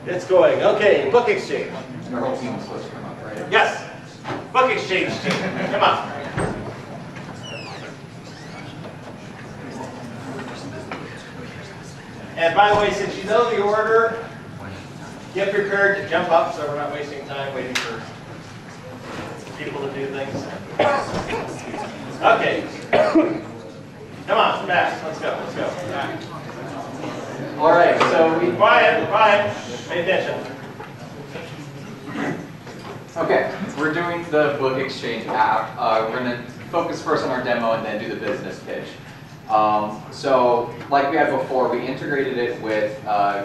It's going. Okay, book exchange. Our whole team is supposed to come up, right? Yes. Book exchange team. Come on. And by the way, since you know the order, get prepared to jump up so we're not wasting time waiting for people to do things. Okay. Come on, fast. Let's go. Let's go. All right. So we quiet. Pay attention. Okay, we're doing the book exchange app. We're going to focus first on our demo and then do the business pitch. So, like we had before, we integrated it with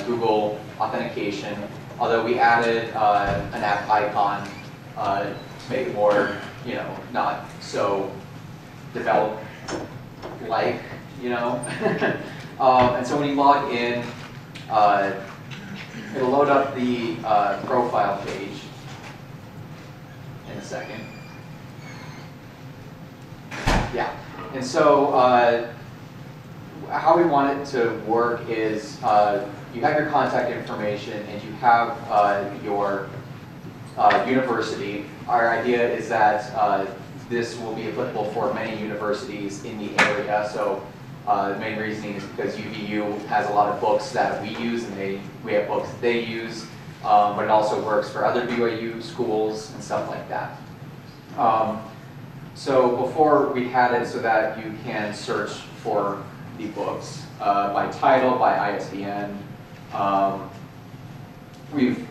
Google authentication, although we added an app icon to make it more, not so develop-like, and so when you log in, it'll load up the profile page in a second. Yeah, and so how we want it to work is you have your contact information and you have your university. Our idea is that this will be applicable for many universities in the area. So the main reasoning is because UVU has a lot of books that we use and we have books that they use, but it also works for other BYU schools and stuff like that. So before we had it so that you can search for the books by title, by ISBN. We've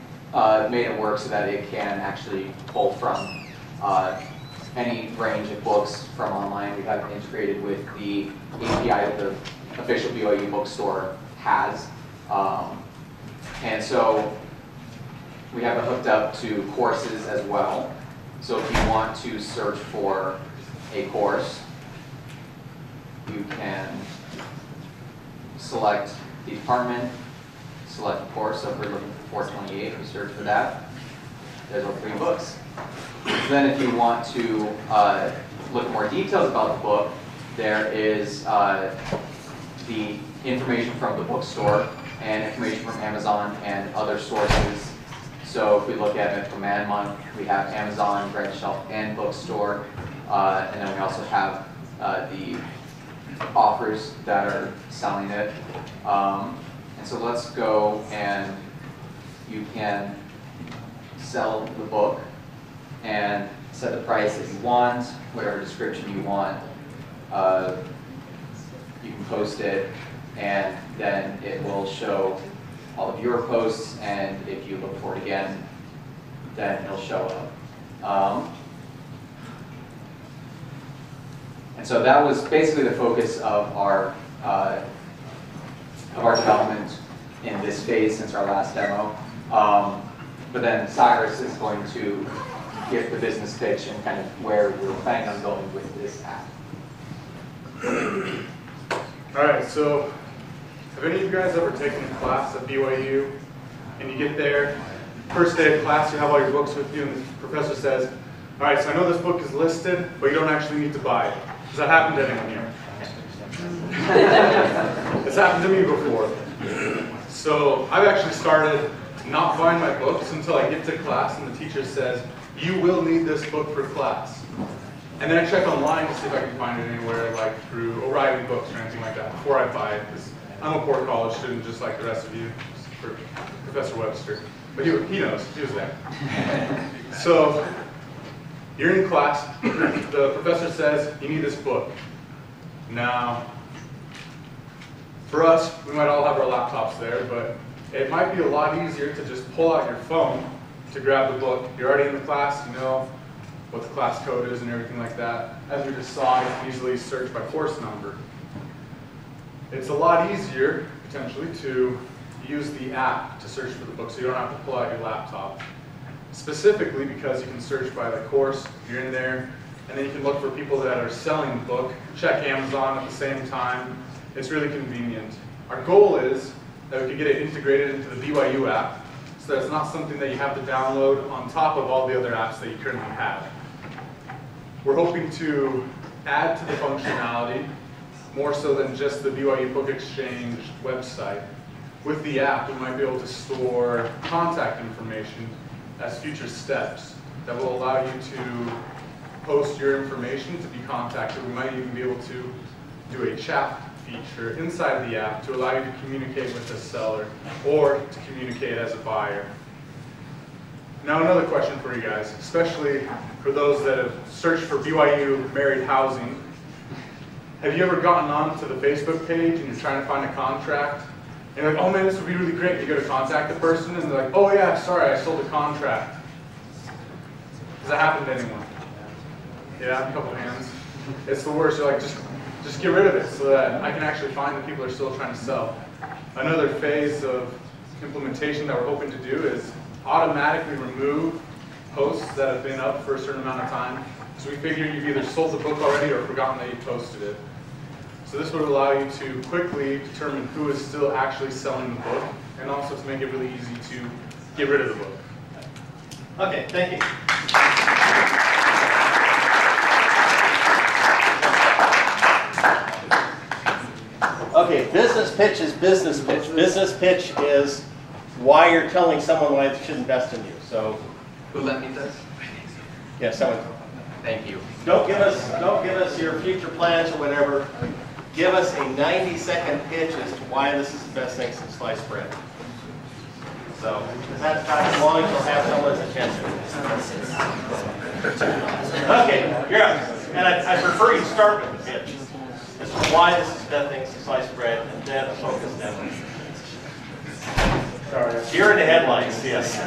made it work so that it can actually pull from any range of books from online. We have it integrated with the API that the official BYU bookstore has. And so we have it hooked up to courses as well. So if you want to search for a course, you can select the department, select the course. So if we're looking for 428, we search for that. There's our 3 books. Then if you want to look more details about the book, there is the information from the bookstore and information from Amazon and other sources. So if we look at it from Ad Month, we have Amazon, Red Shelf, and Bookstore. And then we also have the authors that are selling it. And so let's go and you can sell the book and set the price that you want, whatever description you want. You can post it, and then it will show all of your posts, and if you look for it again, then it'll show up. And so that was basically the focus of our development in this phase since our last demo. But then Cyrus is going to give the business pitch and kind of where we're planning on going with this app. All right, so have any of you guys ever taken a class at BYU and you get there, first day of class, you have all your books with you, and the professor says, all right, so I know this book is listed, but you don't actually need to buy it. Has that happened to anyone here? It's happened to me before. So I've actually started not buying my books until I get to class and the teacher says, you will need this book for class. And then I check online to see if I can find it anywhere, like through O'Reilly Books or anything like that, before I buy it. Because I'm a poor college student, just like the rest of you, for Professor Webster. But he knows, he was there. So you're in class, the professor says, you need this book. Now, for us, we might all have our laptops there, but it might be a lot easier to just pull out your phone to grab the book. You're already in the class, you know what the class code is and everything like that. As we just saw, you can easily search by course number. It's a lot easier, potentially, to use the app to search for the book, so you don't have to pull out your laptop. Specifically because you can search by the course, you're in there, and then you can look for people that are selling the book, check Amazon at the same time. It's really convenient. Our goal is that we could get it integrated into the BYU app, so that it's not something that you have to download on top of all the other apps that you currently have. We're hoping to add to the functionality more so than just the BYU Book Exchange website. with the app, we might be able to store contact information as future steps that will allow you to post your information to be contacted. We might even be able to do a chat feature inside the app to allow you to communicate with the seller or to communicate as a buyer. Now another question for you guys, especially for those that have searched for BYU married housing. Have you ever gotten onto the Facebook page and you're trying to find a contract? And you're like, oh man, this would be really great. You go to contact the person and they're like, oh yeah, sorry, I sold a contract. Has that happened to anyone? Yeah, a couple of hands. It's the worst. You're like, just get rid of it so that I can actually find that people are still trying to sell. Another phase of implementation that we're hoping to do is automatically remove posts that have been up for a certain amount of time. So we figure you've either sold the book already or forgotten that you posted it. So this would allow you to quickly determine who is still actually selling the book, and also to make it really easy to get rid of the book. Okay, thank you. Okay, business pitch is business pitch. Business pitch is why you're telling someone why they should invest in you. So, Who let me this? yeah, someone. Thank you. Don't give us your future plans or whatever. Give us a 90-second pitch as to why this is the best thing since sliced bread. So, if that's not long, you'll have someone's attention. Okay, you're up. And I prefer you start with the pitch. As to why this is the best thing since sliced bread, and then focus them. Sorry. You're in the headlights, yes.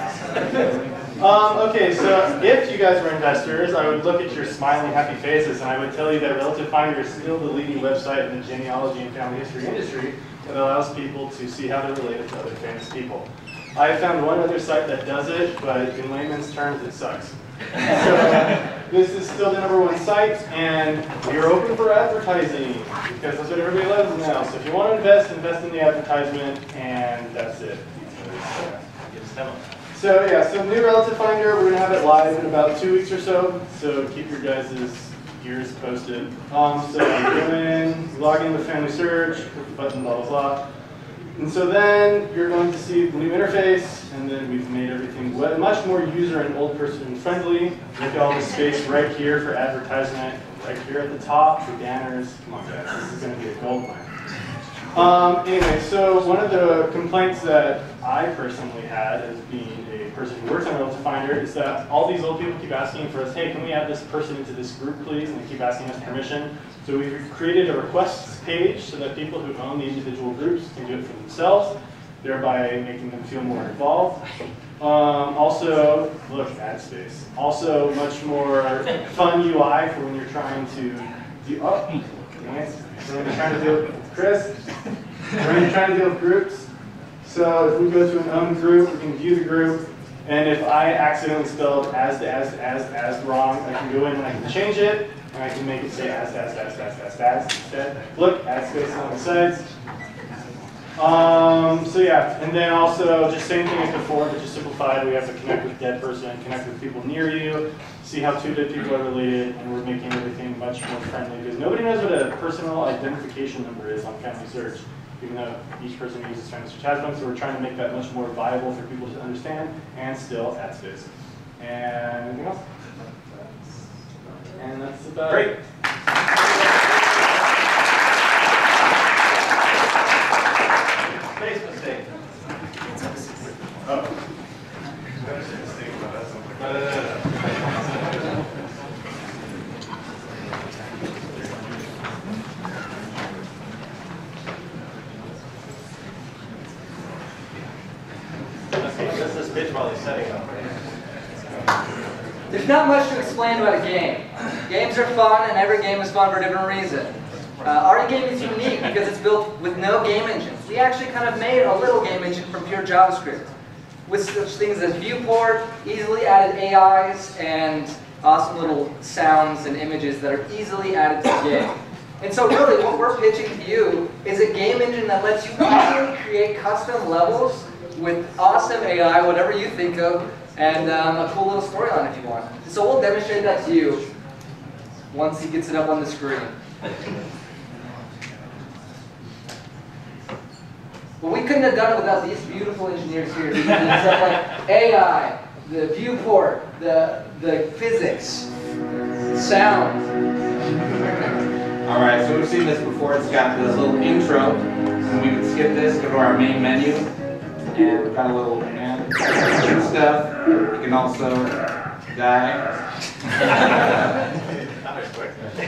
Okay, so if you guys were investors, I would look at your smiling, happy faces, and I would tell you that Relative Finder is still the leading website in the genealogy and family history industry that allows people to see how they're related to other famous people. I have found one other site that does it, but in layman's terms, it sucks. So this is still the #1 site, and we're open for advertising, because that's what everybody loves now. So if you want to invest in the advertisement, and that's it. So yeah, so new Relative Finder, we're going to have it live in about 2 weeks or so, so keep your guys' ears posted. So go in, log in with Family Search, click the button, blah, blah, blah. And so then you're going to see the new interface, and then we've made everything much more user and old person friendly. Look at all the space right here for advertisement, right here at the top for banners. Come on guys, this is going to be a gold mine. Anyway, so one of the complaints that I personally had as being a person who works on Relative Finder is that all these old people keep asking for us, hey, can we add this person into this group, please? And they keep asking us permission. So we've created a requests page so that people who own the individual groups can do it for themselves, thereby making them feel more involved. Also, look, ad space. Also, much more fun UI for when you're trying to do, nice. So when you're trying to deal with Chris, when you're trying to deal with groups. So if we go to an own group, we can view the group, and if I accidentally spelled as wrong, I can go in and I can change it, and I can make it say as instead. Look, ad space on the sides. So yeah, and then also just same thing as before, but just simplified. We have to connect with dead person, connect with people near you, see how two dead people are related, and we're making everything much more friendly because nobody knows what a personal identification number is on Family Search, even though each person uses Family Search has one. So we're trying to make that much more viable for people to understand and still ad space. And anything else? And that's about Great. it. Space mistake. Oh. This is pitch while he's setting up. There's not much to explain about a game. Games are fun, and every game is fun for a different reason. Our game is unique because it's built with no game engines. We actually kind of made a little game engine from pure JavaScript, with such things as viewport, easily added AIs, and awesome little sounds and images that are easily added to the game. And so really what we're pitching to you is a game engine that lets you easily create custom levels with awesome AI, whatever you think of, and a cool little storyline if you want. So we'll demonstrate that to you once he gets it up on the screen. Well, we couldn't have done it without these beautiful engineers here. These stuff like AI, the viewport, the physics, sound. All right, so we've seen this before. It's got this little intro, and we can skip this, go to our main menu, and we've got a little and stuff. You can also die.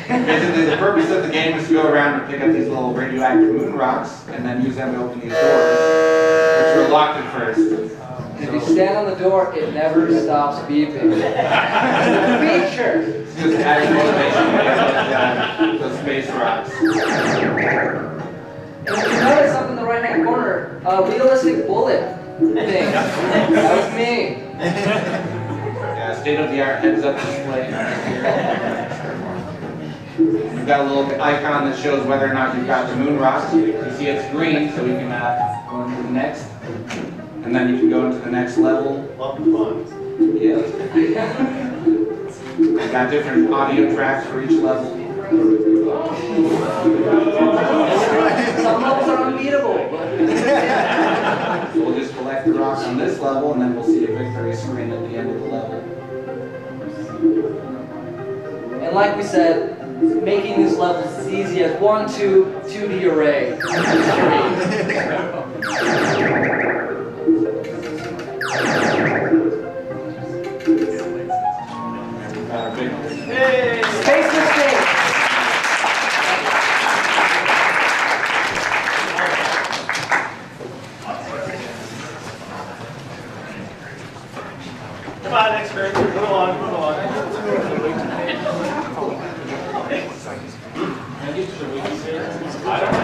Basically, the purpose of the game is to go around and pick up these little radioactive moon rocks, and then use them to open these doors, which are locked at first. If you stand on the door, it never stops beeping. It's a feature. It's just adding motivation to those space rocks. And if you notice up in the right-hand corner, a realistic bullet thing. That was me. Yeah, state-of-the-art heads-up display. You've got a little icon that shows whether or not you've got the moon rocks. You see it's green, so we can go into the next. And then you can go into the next level. Love the fun. Yeah. We've got different audio tracks for each level. Some levels are unbeatable. So we'll just collect the rocks on this level, and then we'll see a victory screen at the end of the level. And like we said, making these levels as easy as 1, 2, 2D array. Hey! Space mistake! Come on, expert. Move along, move along. I don't know.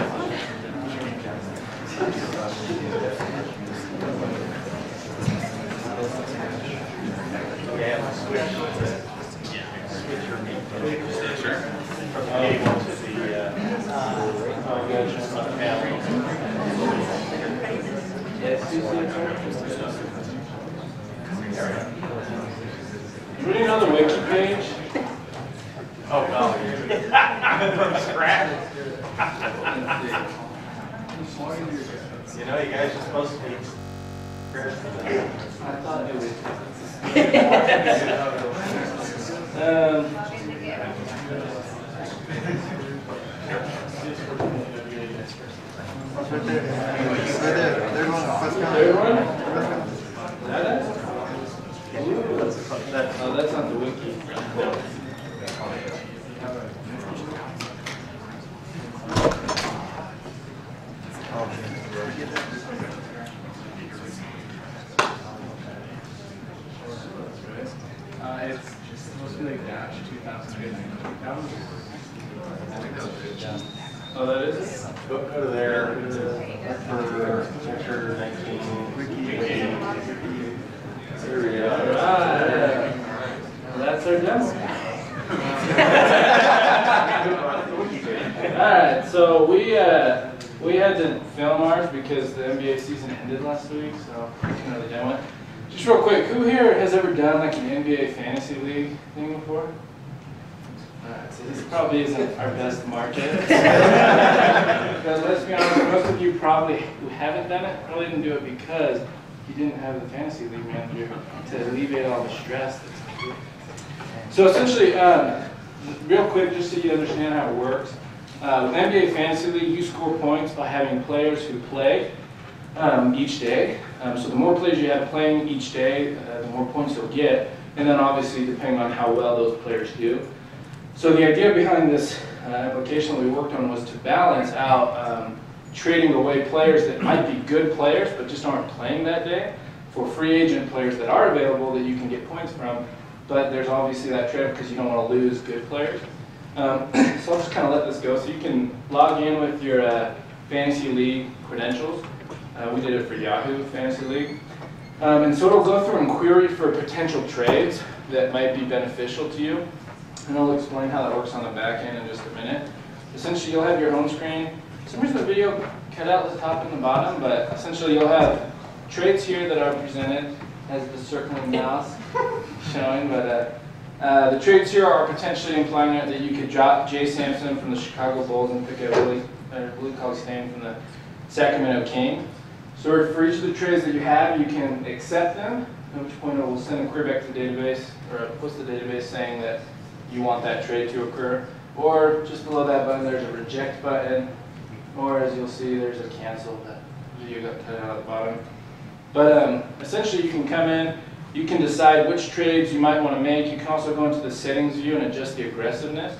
Yeah, switch your meat. Sure. From the cable to the panel. Do we need another wiki page? Oh, no. From scratch. You know, you guys are supposed to be. I thought it was. Third one? That is? Oh, that's not the wiki. It's supposed to be like dash 2015. Oh, that is it? Go to there for picture 19. There we go. Alright. Well, that's our demo. Alright, so we had to film ours because the NBA season ended last week, so we couldn't really demo it. Just real quick, who here has ever done like an NBA fantasy league thing before? Alright, so this probably isn't our best market. Because let's be honest, most of you probably who haven't done it probably didn't do it because you didn't have the fantasy league manager to alleviate all the stress. So essentially, real quick, just so you understand how it works, with NBA Fantasy League, you score points by having players who play each day. So the more players you have playing each day, the more points you'll get. And then obviously, depending on how well those players do. So the idea behind this application that we worked on was to balance out trading away players that might be good players but just aren't playing that day for free agent players that are available that you can get points from. But there's obviously that trade because you don't want to lose good players. So I'll just kind of let this go. So you can log in with your Fantasy League credentials. We did it for Yahoo Fantasy League. And so it'll go through and query for potential trades that might be beneficial to you. And I'll explain how that works on the back end in just a minute. Essentially, you'll have your home screen. For some reason the video cut out the top and the bottom, but essentially you'll have trades here that are presented as the circling mouse showing. But the trades here are potentially implying that you could drop Jay Sampson from the Chicago Bulls and pick up Willie Cauley-Stein from the Sacramento Kings. So for each of the trades that you have, you can accept them, at which point it will send a query back to the database, or post to the database saying that you want that trade to occur. Or just below that button, there's a reject button, or as you'll see, there's a cancel. That video got cut out at the bottom. But essentially, you can come in, you can decide which trades you might want to make. You can also go into the settings view and adjust the aggressiveness.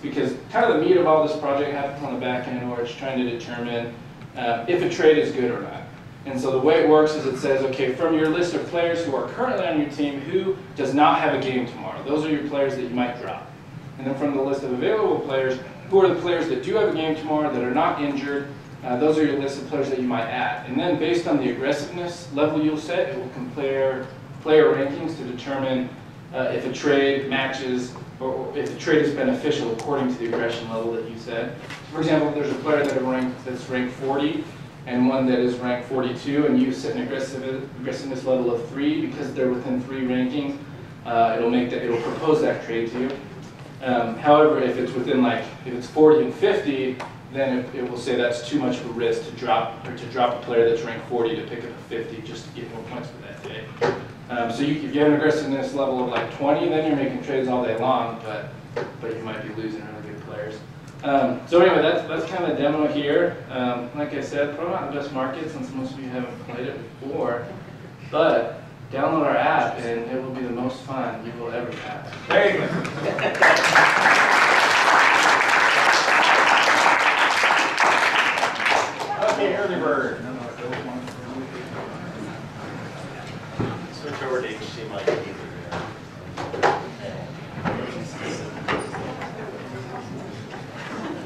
Because kind of the meat of all this project happens on the back end, where it's trying to determine if a trade is good or not. And so the way it works is it says, okay, from your list of players who are currently on your team, who does not have a game tomorrow? Those are your players that you might drop. And then from the list of available players, who are the players that do have a game tomorrow that are not injured? Those are your list of players that you might add. And then based on the aggressiveness level you'll set, it will compare player rankings to determine if a trade matches or if the trade is beneficial according to the aggression level that you set. For example, if there's a player that's ranked 40 and one that is ranked 42, and you set an aggressiveness level of 3 because they're within 3 rankings, it'll propose that trade to you. However, if it's within if it's 40 and 50, then it will say that's too much of a risk to drop a player that's ranked 40 to pick up a 50 just to get more points for that day. So if you have an aggressiveness level of like 20, then you're making trades all day long, but you might be losing really good players. So anyway, that's kind of the demo here. Like I said, probably not the best market since most of you haven't played it before, but download our app and it will be the most fun you will ever have. There you go. Okay, early bird. Switch over to HTML.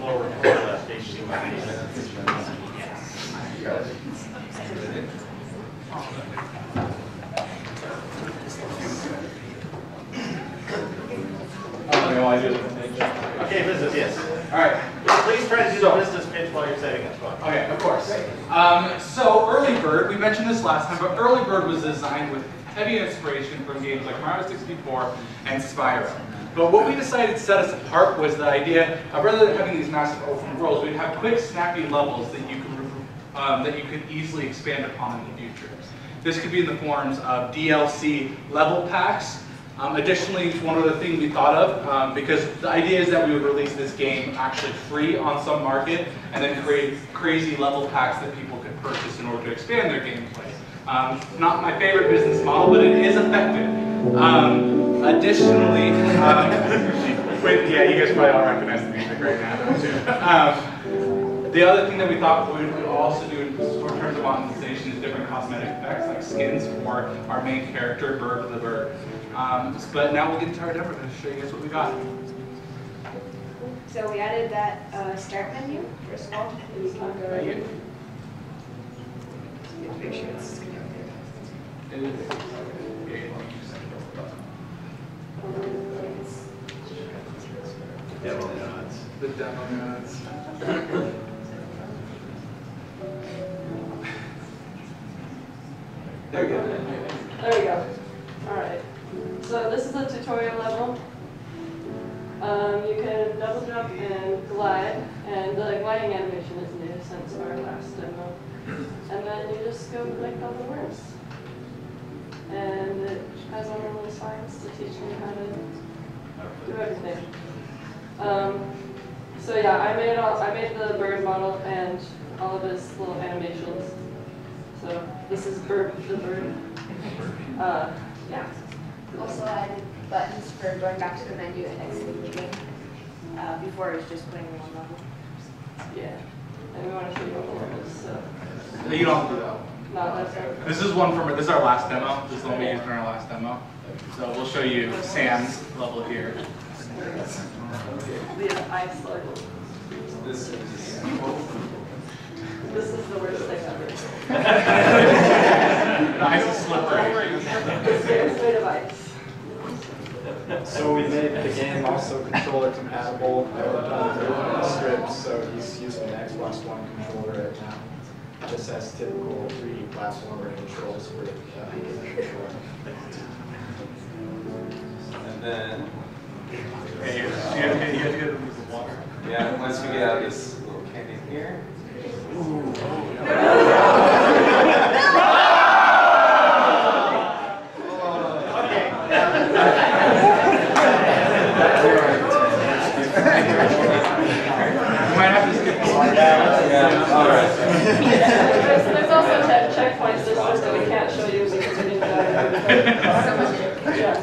Lower left HTML. Okay, business, yes. All right. Please try to do the business pitch while you're setting up. Okay, of course. So Early Bird, we mentioned this last time, but Early Bird was designed with heavy inspiration from games like Mario 64 and Spyro. But what we decided to set us apart was the idea of, rather than having these massive open worlds, we'd have quick, snappy levels that you could easily expand upon in the future. This could be in the forms of DLC level packs. Additionally, one other thing we thought of, because the idea is that we would release this game actually free on some market, and then create crazy level packs that people could purchase in order to expand their gameplay. Not my favorite business model, but it is effective. Additionally, yeah, you guys probably all recognize the music right now. The other thing that we thought we would also do in terms of monetization is different cosmetic effects, like skins for our main character, Bird the Bird. But now we'll get into our demo to show you guys what we got. So we added that start menu, first of all. You can go right in. Make sure it's Demo nods. The demo nodes. There we go. There we go. All right. So this is a tutorial level. You can double jump and glide, and the gliding animation is new since our last demo. And then you just go collect all the worms. And it has all the little signs to teach me how to do everything. So yeah, I made the bird model and all of his little animations. So this is Bird the Bird. Yeah. also added buttons for going back to the menu and exiting the game. Before it was just playing one level. Yeah. And we want to show you all of this. So. You don't have to do that. No, that's right. This is one from, this is our last demo. This is the one we used in our last demo. So we'll show you Sam's level here. The ice level. This is This is the worst thing ever. The ice is slippery. It's made of ice. So we made the game also controller compatible. I worked on the strips, so he's using an Xbox One controller right now. Just has typical 3D platformer controls for the controller. and then Hey, you have to get the water. yeah, once we get out of this little canyon here.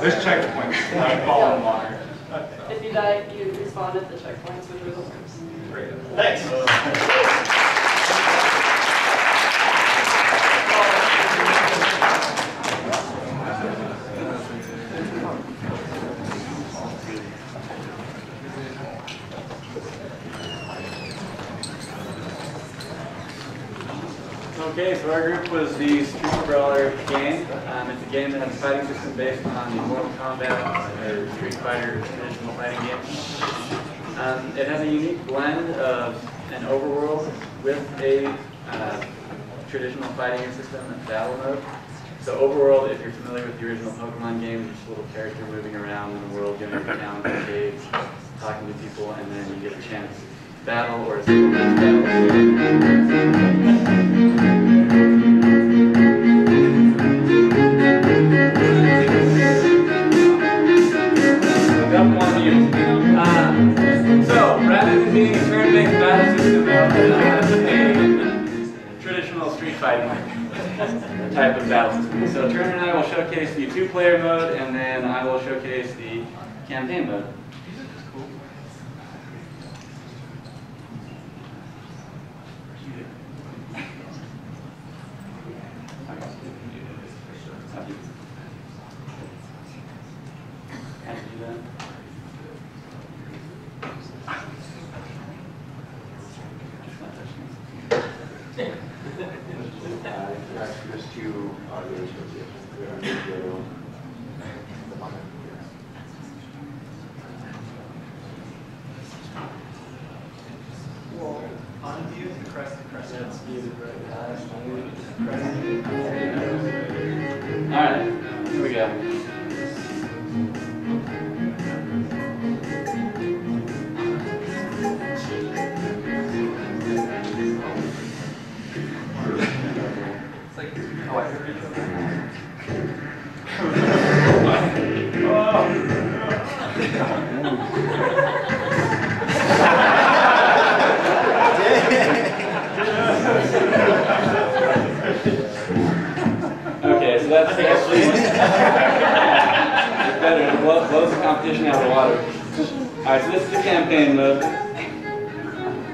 There's checkpoints. Like fall in water. If you die, you respawn at the checkpoints, which are the worst. Great. Thanks. Okay, so our group was the Street Brawler game. It's a game that has a fighting system based on the Mortal Kombat or Street Fighter traditional fighting game. It has a unique blend of an overworld with a traditional fighting system and battle mode. So overworld, if you're familiar with the original Pokemon games, you're just a little character moving around in the world, going to towns and caves, talking to people, and then you get a chance to battle or a single battle. So, rather than being a turn-based battle system, a traditional street fighting type of battle system. So Turner and I will showcase the two-player mode, and then I will showcase the campaign mode. Alright, here we go. Okay, so that's better. It blows the competition out of the water. Alright, so this is the campaign mode.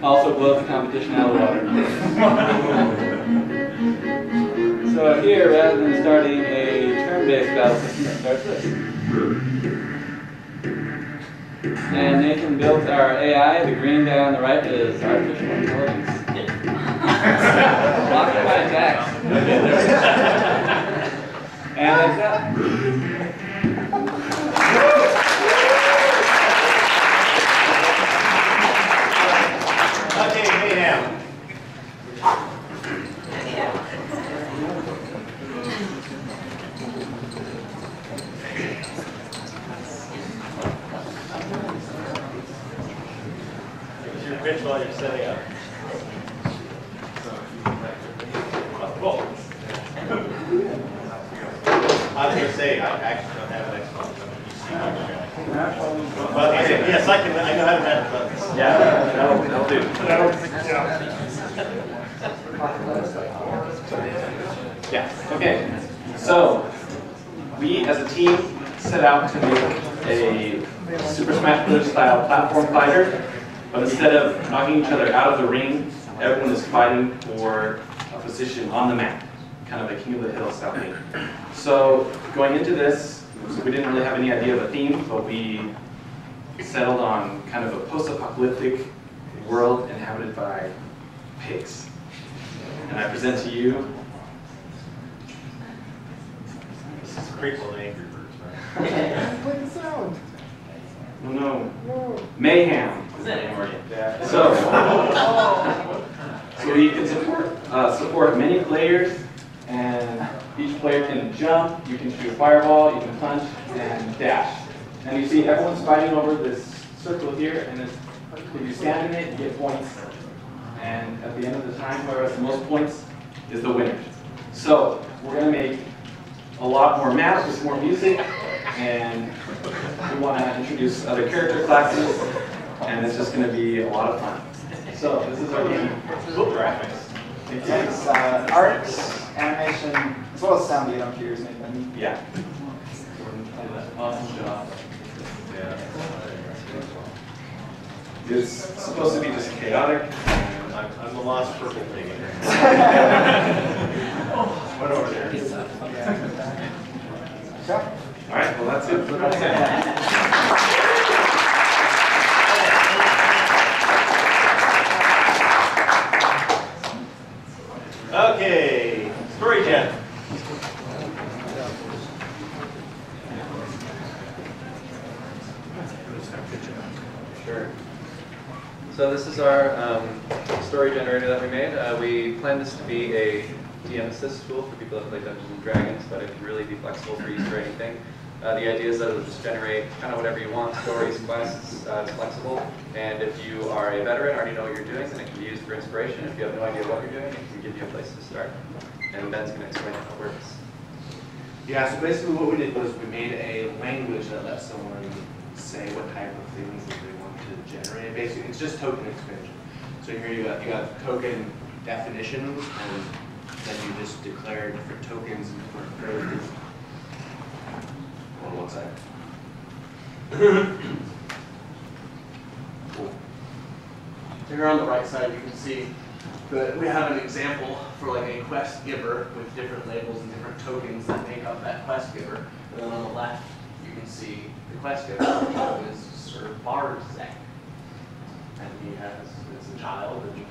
Also blows the competition out of the water. So here, rather than starting a turn-based battle system, it starts this. And Nathan built our AI. The green guy on the right is artificial intelligence. Blocked by attacks. And that's that. Okay, Mayhem. Give us your pitch while you're setting up. Cool. I was going to say, I actually don't have an Xbox. But yes, I can. I know how to manage buttons. Yeah, that'll do. Yeah, okay. So, we as a team set out to make a Super Smash Bros. Style platform fighter, but instead of knocking each other out of the ring, everyone is fighting for a position on the map, kind of a King of the Hill style thing. So, going into this, we didn't really have any idea of a theme, but we settled on kind of a post-apocalyptic world inhabited by pigs. And I present to you. This is Creeple the Angry Birds, right? Play the sound. Oh no. Mayhem is the name already. Yeah. So we can support many players, and each player can jump, you can shoot a fireball, you can punch, and dash. And you see everyone's fighting over this circle here, and if you stand in it, you get points. And at the end of the time, whoever has the most points is the winner. So we're going to make a lot more maps with more music, and we want to introduce other character classes, and it's just going to be a lot of fun. So this is our game. Cool graphics. Thanks. Art, animation, as well as sound, you don't hear, Nathan. Yeah. Awesome job. Yeah. It's supposed to be just chaotic. I'm the lost purple thing. What over there? All right, well, that's it. Okay, story gen. Sure. So this is our story generator that we made. We plan this to be a DM assist tool for people that play Dungeons and Dragons, but it can really be flexible for use for anything. The idea is that it'll just generate kind of whatever you want, stories, quests, it's flexible. And if you are a veteran, already know what you're doing, then it can be used for inspiration. If you have no idea what you're doing, it can give you a place to start. And Ben's going to explain how it works. Yeah, so basically what we did was we made a language that lets someone say what type of things that they want to generate. Basically, it's just token expansion. So here you got token definitions, and then you just declare different tokens and different phrases. Hold on one second. Cool. Here on the right side, you can see that we have an example for like a quest giver with different labels and different tokens that make up that quest giver. And then on the left, you can see the quest giver, which is Sir Barzak. And he has, it's a child, and he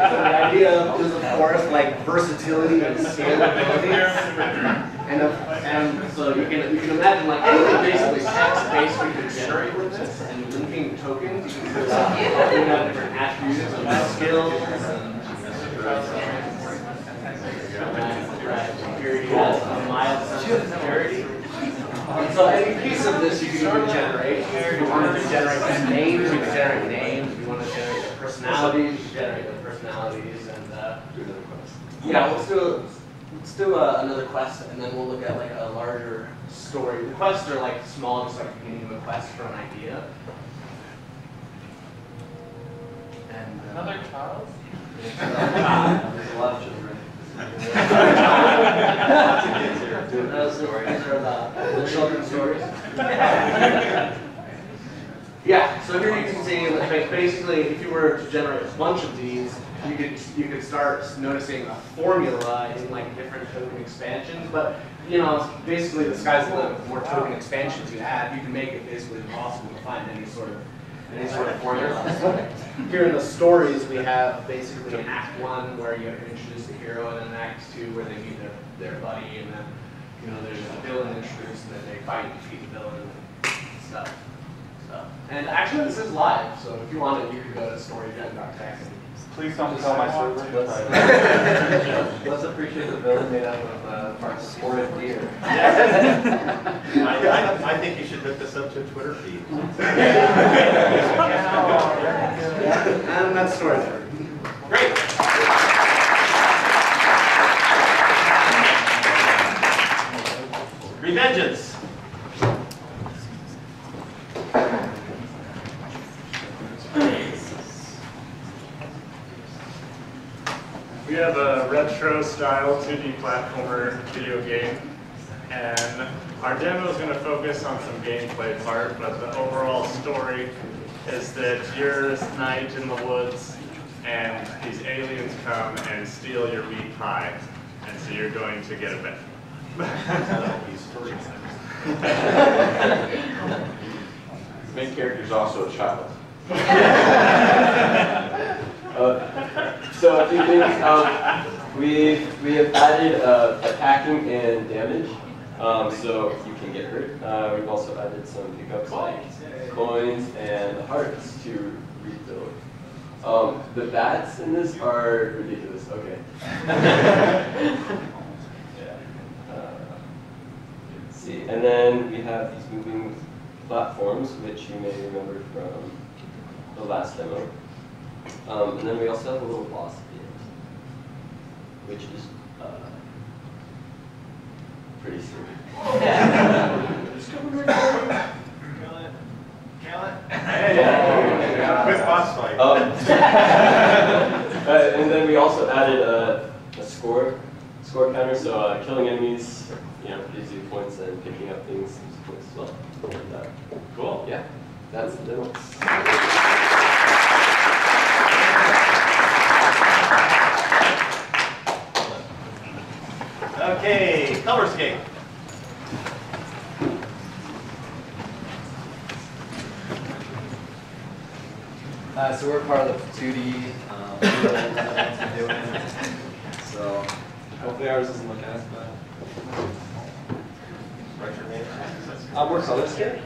So the idea is, of course, like versatility and scalability. And so you can imagine like anything basically text-based we could generate with this, and linking tokens. You can have different attributes and skills and security has a mild sense of security. So any piece of this you can even generate. If you wanted to generate names, you can generate names. If you want to generate the personalities, you can generate the personalities. And yeah, let's do another quest, and then we'll look at like a larger story. The quests are like small, just like the beginning of a quest for an idea. And Another child? There's a lot of children. These are the children's stories. Yeah, so here you can see that basically if you were to generate a bunch of these, you could start noticing a formula in like different token expansions, but you know, basically the sky's the limit. The more token expansions you add, you can make it basically impossible to find any sort of formula. Here in the stories, we have basically an Act 1 where you introduce the hero, and then Act 2 where they meet their buddy, and then there's a villain introduced, and then they fight and defeat the villain and stuff. And actually, this is live, so if you wanted, you could go to storygen.tech. Please don't tell my server. Let's appreciate the villain made out of parts of sportive deer. I think you should hook this up to a Twitter feed. And that's story. Great. Revengeance. We have a retro-style 2D platformer video game, and our demo is going to focus on some gameplay part, but the overall story is that you're this knight in the woods, and these aliens come and steal your meat pie, and so you're going to get a bit. The main character is also a child. So a few things. We have added attacking and damage, so you can get hurt. We've also added some pickups like coins and hearts to refill. The bats in this are ridiculous. Okay. Let's see. And then we have these moving platforms, which you may remember from the last demo. And then we also have a little boss at the end, which is pretty scary. Kill it. Quick boss fight. And then we also added a score counter, so killing enemies, gives you points, and picking up things gives you points as well. Like that. Cool. Yeah, that's the demos. Okay, color scheme. So we're part of the 2D doing. So hopefully ours doesn't look as bad. We're color scheme.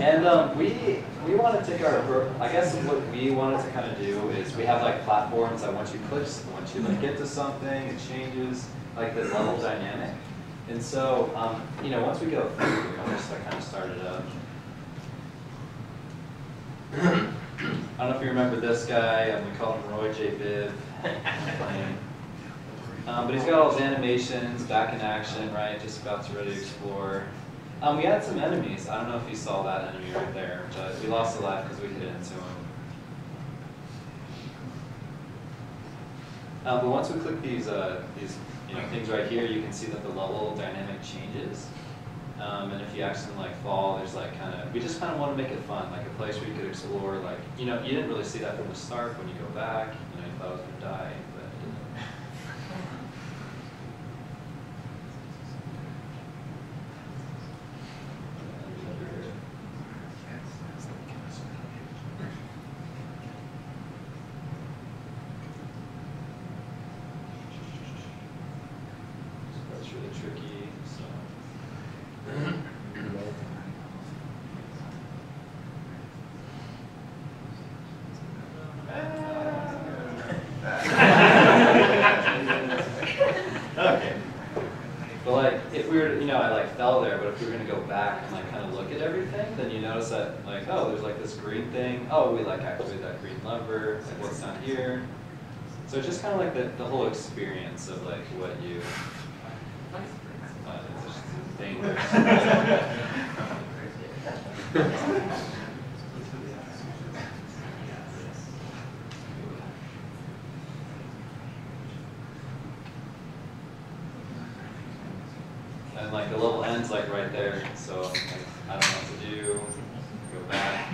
And we want to take our, I guess what we wanted to kind of do is we have like platforms that once you click, once you like get to something, it changes like the level dynamic. And so, once we go through, I kind of started up. I don't know if you remember this guy, we call him Roy J. Biv. But he's got all his animations, back in action, right, just about to ready to explore. We had some enemies. I don't know if you saw that enemy right there, but we lost a life because we hit into him. But once we click these things right here, you can see that the level dynamic changes. And if you accidentally fall, there's we just kind of want to make it fun, like a place where you could explore, you didn't really see that from the start. When you go back, you thought I was going to die, but it didn't. That's really tricky, so. Okay. But if we were, I fell there, but if we were gonna go back and kind of look at everything, then you notice that oh, there's this green thing. Oh, we activate that green lever. What's down here? So it's just kind of the whole experience of what you. Thing. And the level ends right there, so I don't know what to do. Go back.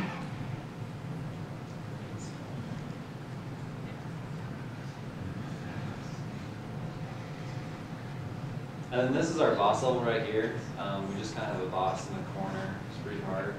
And then this is our boss level right here. We just kind of have a boss in the corner. It's pretty hard.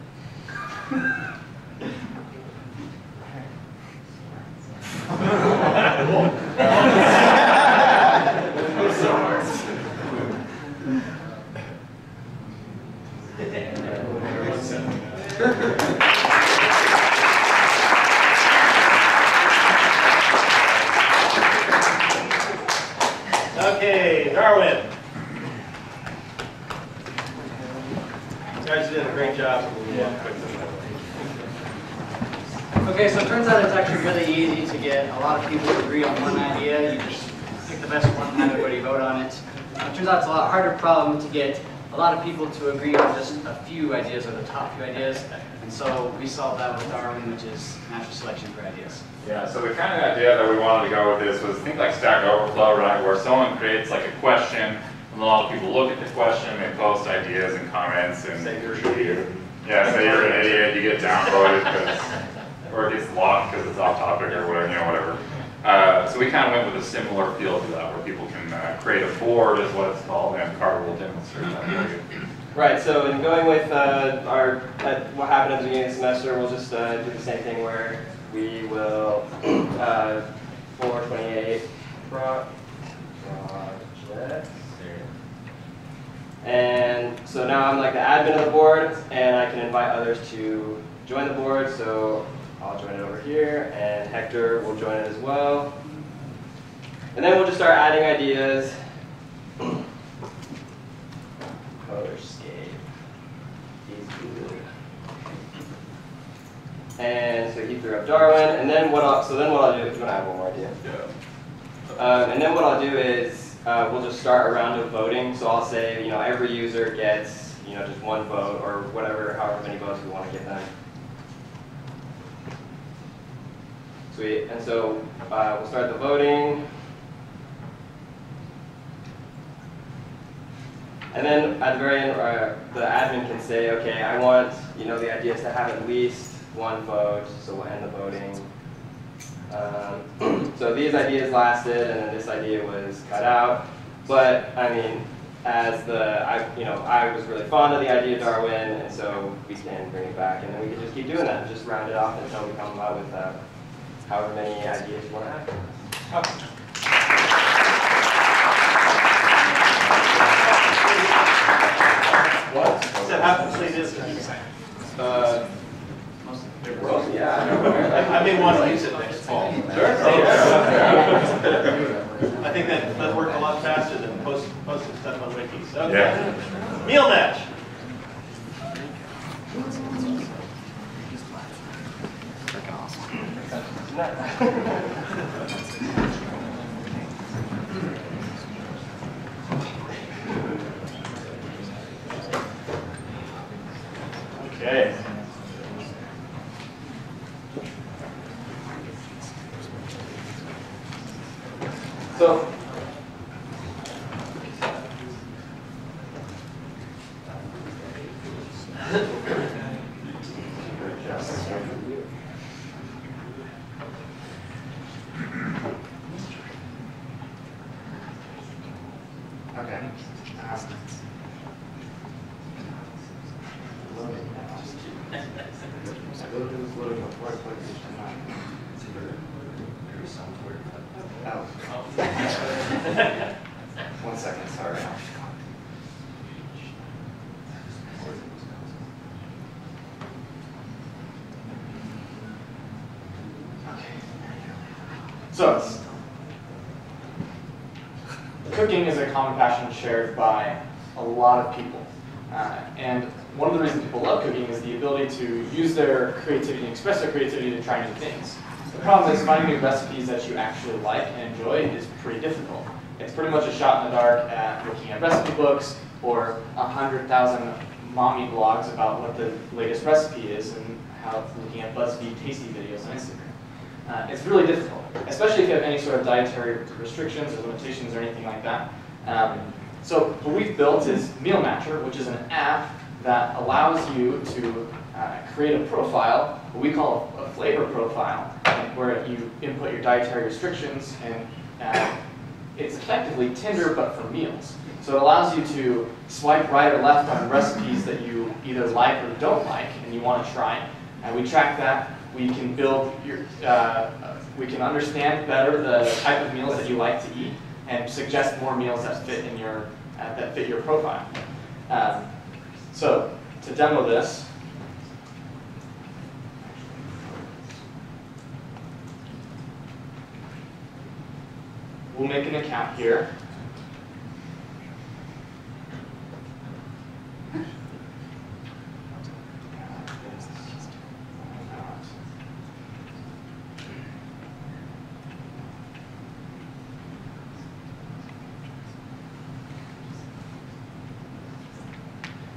Okay, Darwin. You guys did a great job. Okay, so it turns out it's actually really easy to get a lot of people to agree on one idea. You just pick the best one, have everybody vote on it. It turns out it's a lot harder problem to get a lot of people to agree on just a few ideas or the top few ideas. And so we solved that with Darwin, which is natural selection for ideas. Yeah, so the kind of idea that we wanted to go with this was think like Stack Overflow, right, where someone creates a question, and a lot of people look at the question, they post ideas and comments, and say you're an idiot. Yeah, say you're an idiot, you get downvoted or it gets locked because it's off topic or whatever, whatever. So we kind of went with a similar feel to that, where people can create a board, is what it's called, and Carter will demonstrate that for you. Right, so in going with what happened at the beginning of the semester, we'll just do the same thing where we will 428 project. And so now I'm the admin of the board, and I can invite others to join the board. So I'll join it over here, and Hector will join it as well. And then we'll just start adding ideas. Colorscape. And so he threw up Darwin, and then what I'll do, if you want to add one more idea. Yeah. And then what I'll do is we'll just start a round of voting. So I'll say, every user gets, just one vote or whatever, however many votes we want to give them. Sweet. And so we'll start the voting. And then at the very end, the admin can say, okay, I want the idea is to have at least one vote, so we'll end the voting. So these ideas lasted, and then this idea was cut out. But I mean, I was really fond of the idea of Darwin, and so we can bring it back, and then we can just keep doing that, and just round it off until we come up with however many ideas you want to have. Okay. What? Does that happen to this? Well, yeah. I may want to use it next fall. Sure. I think that worked a lot faster than posting stuff on wikis. Okay. Yeah. Meal match. Okay. So, Okay. One second, sorry. So, cooking is a common passion shared by a lot of people. And one of the reasons people love cooking is the ability to use their creativity and express their creativity to try new things. The problem is finding new recipes that you actually like and enjoy is pretty difficult. It's pretty much a shot in the dark at looking at recipe books or 100,000 mommy blogs about what the latest recipe is and how looking at BuzzFeed tasty videos on Instagram. It's really difficult, especially if you have any sort of dietary restrictions or limitations or anything like that. So what we've built is Meal Matcher, which is an app that allows you to create a profile, what we call a flavor profile, where you input your dietary restrictions, and it's effectively Tinder but for meals. So it allows you to swipe right or left on recipes that you either like or don't like and you want to try. And we track that. We can build your, we can understand better the type of meals that you like to eat and suggest more meals that fit in your profile. So to demo this, we'll make an account here.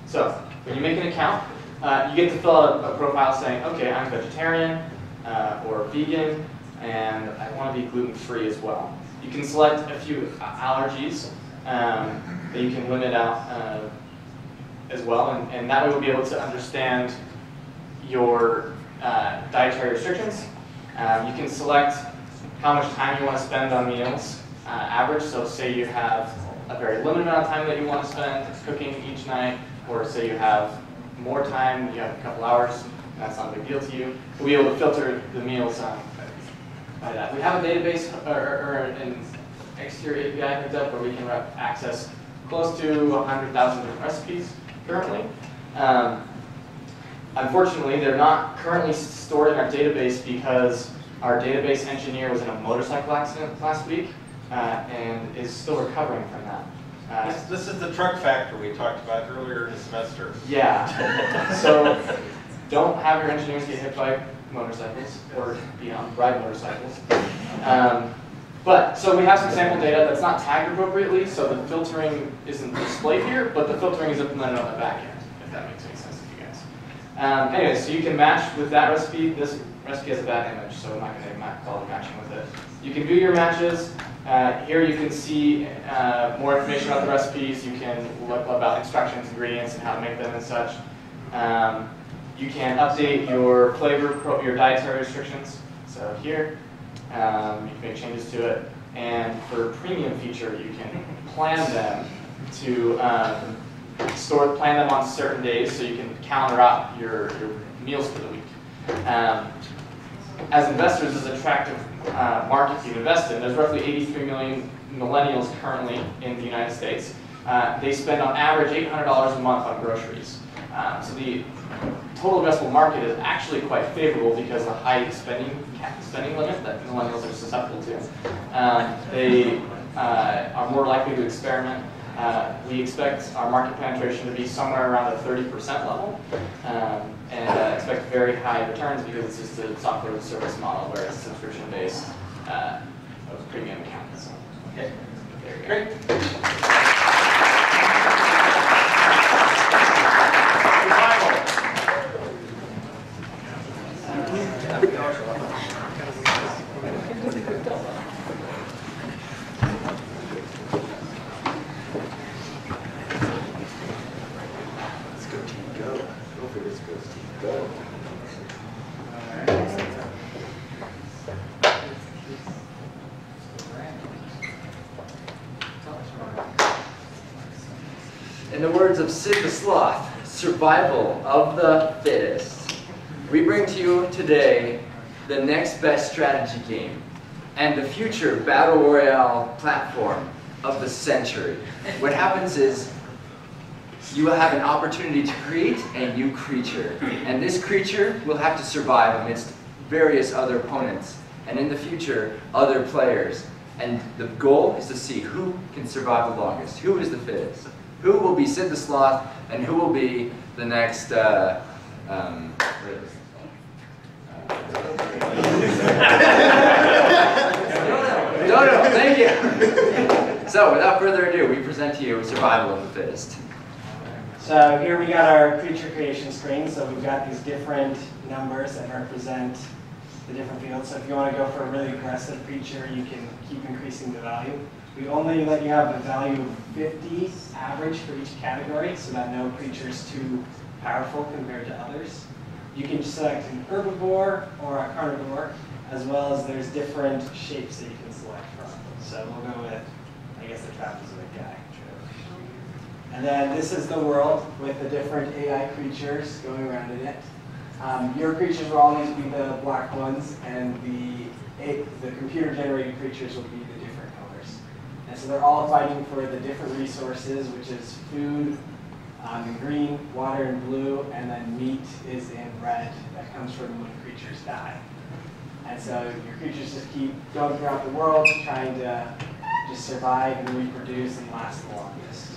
So when you make an account, you get to fill out a profile saying, okay, I'm vegetarian or vegan, and I want to be gluten-free as well. You can select a few allergies that you can limit out as well, and that way we'll be able to understand your dietary restrictions. You can select how much time you want to spend on meals, average, so say you have a very limited amount of time that you want to spend cooking each night, or say you have more time, you have a couple hours, and that's not a big deal to you. We'll be able to filter the meals by that. We have a database or an exterior API hooked up where we can access close to 100,000 different recipes currently. Unfortunately, they're not currently stored in our database because our database engineer was in a motorcycle accident last week and is still recovering from that. This is the truck factor we talked about earlier in the semester. Yeah. So don't have your engineers get hit by motorcycles or ride motorcycles. So we have some sample data that's not tagged appropriately, so the filtering isn't displayed here, but the filtering is implemented on the back end, if that makes any sense to you Anyway, so you can match with that recipe. This recipe has a bad image, so I'm not going to bother matching with it. You can do your matches. Here you can see more information about the recipes. You can look about instructions, ingredients, and how to make them and such. You can update your flavor, your dietary restrictions. So here, you can make changes to it. And for premium feature, you can plan them to plan them on certain days, so you can calendar out your meals for the week. As investors, this is an attractive market to invest in. There's roughly 83 million millennials currently in the United States. They spend on average $800 a month on groceries. So the total addressable market is actually quite favorable because of the high spending limit that millennials are susceptible to. They are more likely to experiment. We expect our market penetration to be somewhere around the 30% level, and expect very high returns because it's just a software as a service model where it's subscription-based premium accounts. So, okay, there you go. Great. In the words of Sid the Sloth, survival of the fittest. We bring to you today the next best strategy game and the future battle royale platform of the century. What happens is you will have an opportunity to create a new creature, and this creature will have to survive amidst various other opponents, and in the future, other players. And the goal is to see who can survive the longest, who is the fittest. Who will be Sid the Sloth, and who will be the next, no, thank you. So, without further ado, we present to you Survival of the Fittest. So here we got our creature creation screen. So we've got these different numbers that represent the different fields. So if you want to go for a really aggressive creature, you can keep increasing the value. We only let you have a value of 50 average for each category, so that no creature is too powerful compared to others. You can select an herbivore or a carnivore, as well as there's different shapes that you can select from. So we'll go with, I guess, the trapezoid guy. And then this is the world with the different AI creatures going around in it. Your creatures will always be the black ones, and the computer-generated creatures will be the different colors. And so they're all fighting for the different resources, which is food in green, water in blue, and then meat is in red. That comes from when creatures die. And so your creatures just keep going throughout the world, trying to just survive and reproduce and last the longest.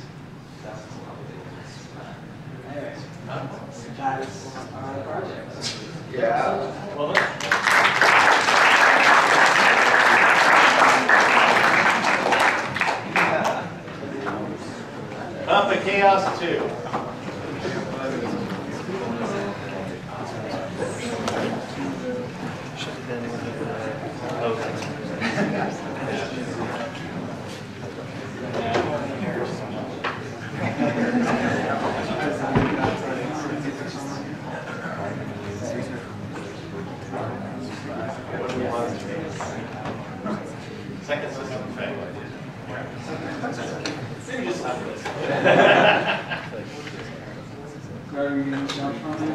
Anyways, that's our project. Yeah. Well, Up at Chaos 2. Second system effect. Maybe just have this. Are we going to jump on it?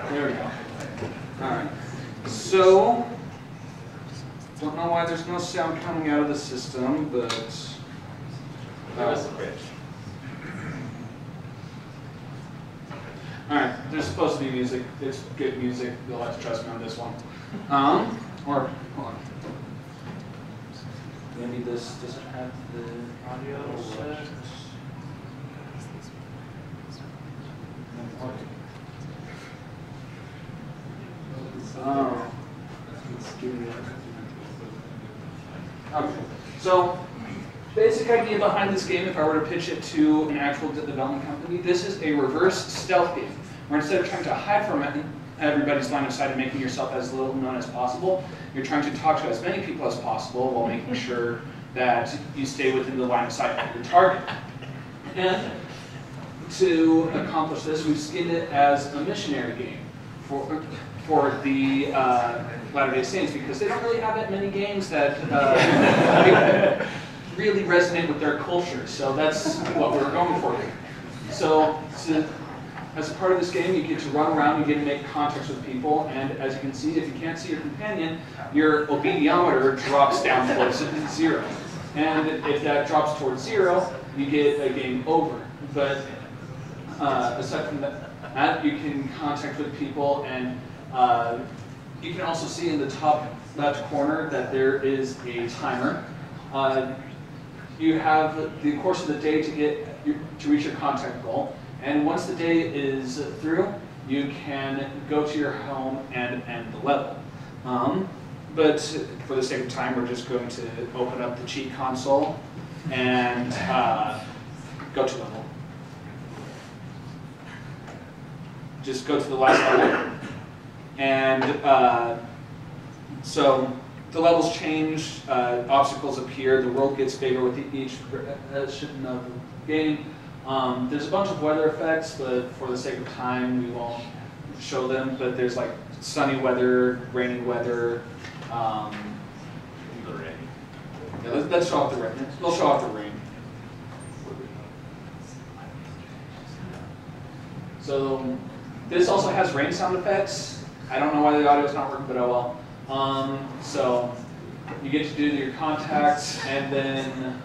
There we go. Alright. So, don't know why there's no sound coming out of the system, but... Alright, there's supposed to be music. It's good music. You'll have to trust me on this one. Or, hold on. Maybe this doesn't have the audio set. Okay, so basic idea behind this game, if I were to pitch it to an actual development company, this is a reverse stealth game, where instead of trying to hide from everybody's line of sight and making yourself as little known as possible, you're trying to talk to as many people as possible while making sure that you stay within the line of sight of your target. And to accomplish this, we've skinned it as a missionary game for the Latter-day Saints, because they don't really have that many games that really resonate with their culture. So that's what we're going for here. So as a part of this game, you get to run around, you get to make contacts with people, and as you can see, if you can't see your companion, your obediometer drops down towards 0. And if that drops towards 0, you get a game over. But aside from that, you can contact with people, and you can also see in the top left corner that there is a timer. You have the course of the day to reach your contact goal, and once the day is through, you can go to your home and end the level. But for the sake of time, we're just going to open up the cheat console and go to level. Just go to the last level. And so the levels change, obstacles appear, the world gets bigger with each iteration of the game. There's a bunch of weather effects, but for the sake of time, we won't show them. But there's like sunny weather, rainy weather. Yeah, let's show off the rain. We'll show off the rain. So this also has rain sound effects. I don't know why the audio is not working, but oh well. So you get to do your contacts, and then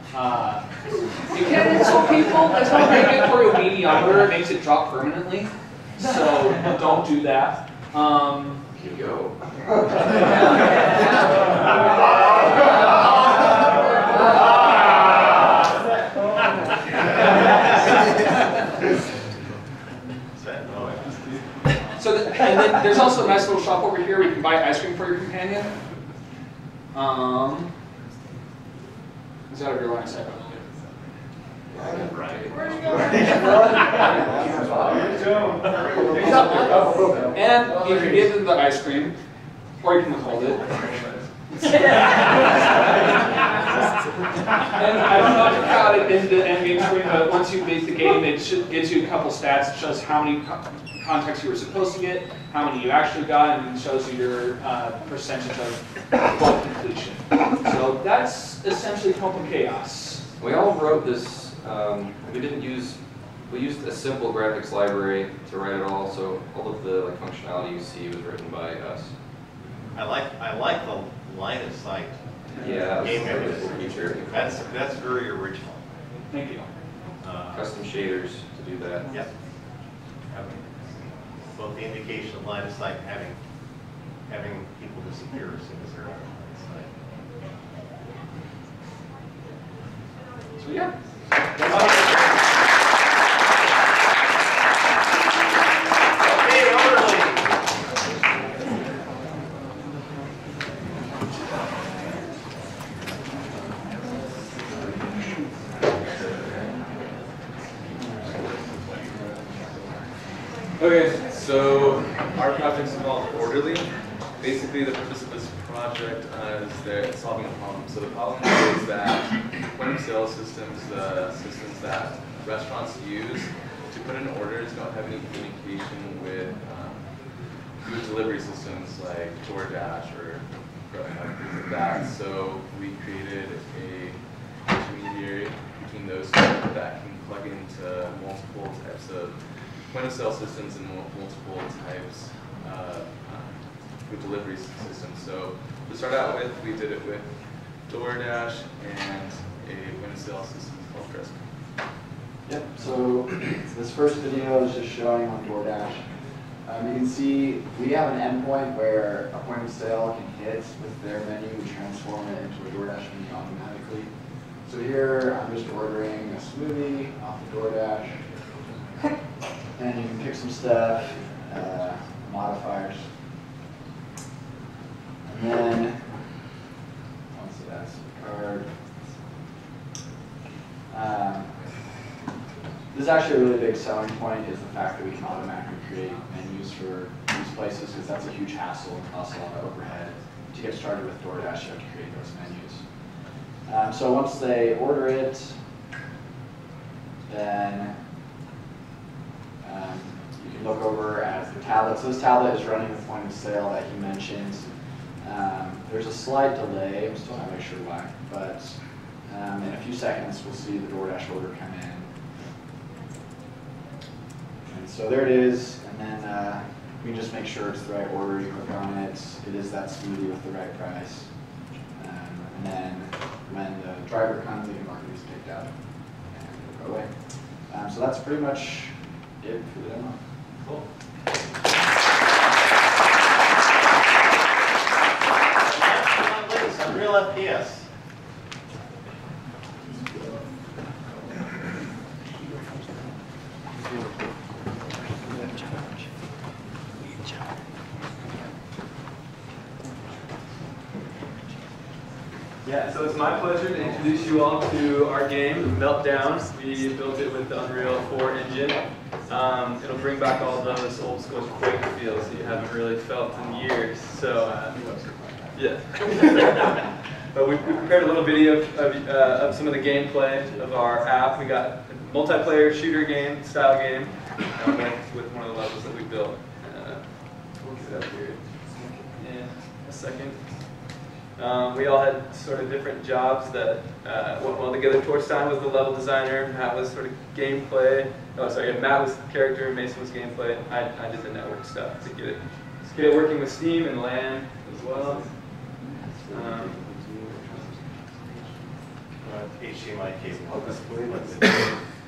you can insult people. It's not very good for your obediometer. It makes it drop permanently. So don't do that. Here you go. And then there's also a nice little shop over here where you can buy ice cream for your companion. Is out of your line of sight? And you can give them the ice cream, or you can withhold it. And I don't know if you got it in the end game screen, but once you beat the game, it should get you a couple stats. It shows how many contacts you were supposed to get, how many you actually got, and it shows you your percentage of goal completion. So that's essentially Copa Chaos. We all wrote this. We used a simple graphics library to write it all. So all of the functionality you see was written by us. I like the line of sight. Yeah, game that was a feature. That's very original. Thank you. Custom shaders to do that. Yep. Both the indication of line of sight, having people disappear as soon as they're on the line of sight. So yeah. Okay, so our project's called Orderly. Basically, the purpose of this project is they're solving a problem. So the problem is that point of sale systems, the systems that restaurants use to put in orders, don't have any communication with food delivery systems like DoorDash or things like that. So we created a intermediary between those two that can plug into multiple types of point-of-sale systems and multiple types of food delivery systems. So to start out with, we did it with DoorDash and a point-of-sale system called Crisp. Yep, so this first video is just showing on DoorDash. You can see we have an endpoint where a point of sale can hit with their menu and transform it into a DoorDash menu automatically. So here I'm just ordering a smoothie off of DoorDash. And you can pick some stuff, modifiers. And once it adds to the card, This is actually a really big selling point, is the fact that we can automatically create menus for these places, because that's a huge hassle and costs a lot of overhead. To get started with DoorDash, you have to create those menus. So once they order it, then you can look over at the tablet. So this tablet is running the point of sale that he mentioned. There's a slight delay, I'm still not really sure why, but in a few seconds we'll see the DoorDash order come in. And so there it is, and then we can just make sure it's the right order. You click on it, it is that smoothie with the right price. And then when the driver comes, they can mark these picked up and it'll go away. So that's pretty much it for the demo. Cool. Unreal FPS. Yeah, so it's my pleasure to introduce you all to our game, Meltdown. We built it with the Unreal 4 engine. It'll bring back all those old school Quake feels that you haven't really felt in years. So, yeah. But we prepared a little video of some of the gameplay of our app. We got a multiplayer shooter game, style game, with one of the levels that we built. We'll get it up here in a second. We all had sort of different jobs that went well together. Torstein was the level designer, Matt was sort of gameplay. Oh, sorry, Matt was character, Mason was gameplay. I did the network stuff to get it working with Steam and LAN as well. HDMI cable.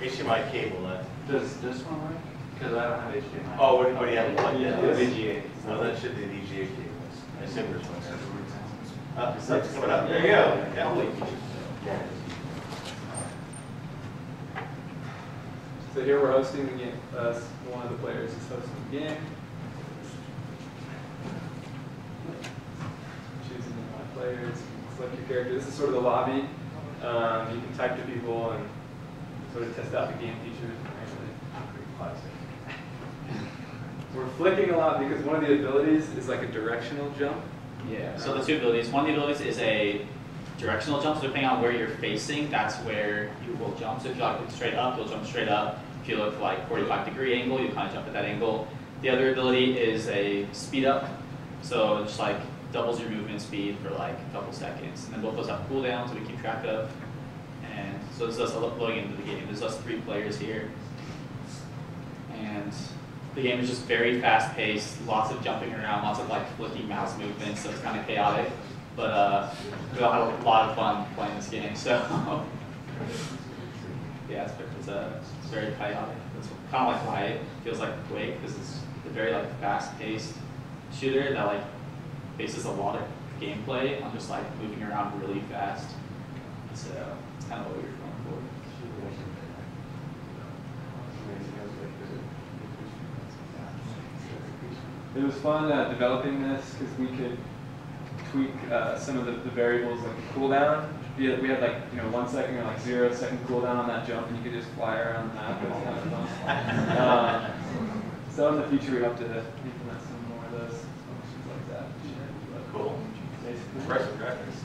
HDMI cable. Does this one work? Because I don't have HDMI. Oh, what do you have plugged in? VGA. No, that should be the VGA cable. I assume there's one there. That's coming up. There you go. Yeah. So here we're hosting the game. One of the players is hosting the game. Choosing my players, select your character. This is sort of the lobby. You can type to people and sort of test out the game features. We're flicking a lot because one of the abilities is like a directional jump. Yeah, so the two abilities. One of the abilities is a directional jump, so depending on where you're facing, that's where you will jump. So if you look straight up, you'll jump straight up. If you look like 45-degree angle, you kind of jump at that angle. The other ability is a speed up, so it just like doubles your movement speed for like a couple seconds. And then both those have cooldowns that we keep track of. And so this is us loading into the game. There's us 3 players here. And the game is just very fast-paced, lots of jumping around, lots of like flicking mouse movements, so it's kind of chaotic. But we all have a lot of fun playing this game, so yeah, it's very chaotic. It's kind of like why it feels like Quake, because it's a very like fast-paced shooter that like bases a lot of gameplay on just like moving around really fast. So it's kind of what we were going for. It was fun developing this because we could tweak some of the variables like the cooldown. We had like 1 second or like 0 second cooldown on that jump, and you could just fly around the map. It was kind of fun. So in the future, we hope to implement some more of those functions like that. Cool. Basically. Impressive graphics.